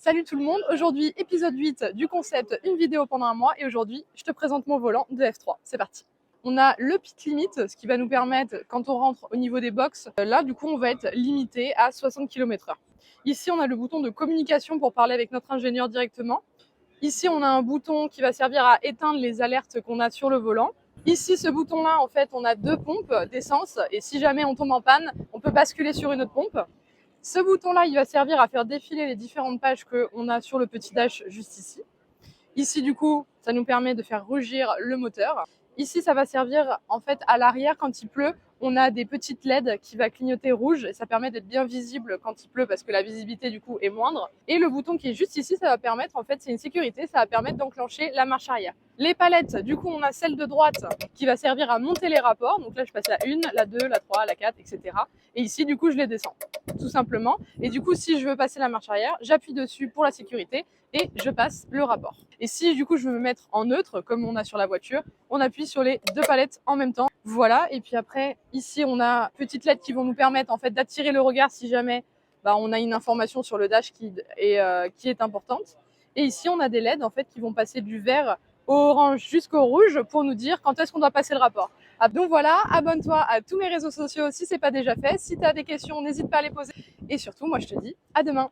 Salut tout le monde, aujourd'hui épisode 8 du concept une vidéo pendant un mois et aujourd'hui je te présente mon volant de F3, c'est parti. On a le pit limit, ce qui va nous permettre quand on rentre au niveau des box, là du coup on va être limité à 60 km/h. Ici on a le bouton de communication pour parler avec notre ingénieur directement. Ici on a un bouton qui va servir à éteindre les alertes qu'on a sur le volant. Ici ce bouton là en fait on a deux pompes d'essence et si jamais on tombe en panne on peut basculer sur une autre pompe. Ce bouton-là, il va servir à faire défiler les différentes pages qu'on a sur le petit dash juste ici. Ici, du coup, ça nous permet de faire rougir le moteur. Ici, ça va servir en fait à l'arrière quand il pleut. On a des petites LED qui va clignoter rouge et ça permet d'être bien visible quand il pleut parce que la visibilité du coup est moindre. Et le bouton qui est juste ici, ça va permettre, en fait, c'est une sécurité, ça va permettre d'enclencher la marche arrière. Les palettes, du coup, on a celle de droite qui va servir à monter les rapports. Donc là, je passe la 1, la 2, la 3, la 4, etc. Et ici, du coup, je les descends, tout simplement. Et du coup, si je veux passer la marche arrière, j'appuie dessus pour la sécurité et je passe le rapport. Et si du coup je veux me mettre en neutre, comme on a sur la voiture, on appuie sur les deux palettes en même temps. Voilà, et puis après, ici on a petites lettres qui vont nous permettre en fait d'attirer le regard si jamais on a une information sur le dash qui est importante. Et ici on a des LED en fait qui vont passer du vert au orange jusqu'au rouge pour nous dire quand est-ce qu'on doit passer le rapport. Donc voilà, abonne-toi à tous mes réseaux sociaux si c'est pas déjà fait. Si tu as des questions, n'hésite pas à les poser. Et surtout, moi je te dis à demain.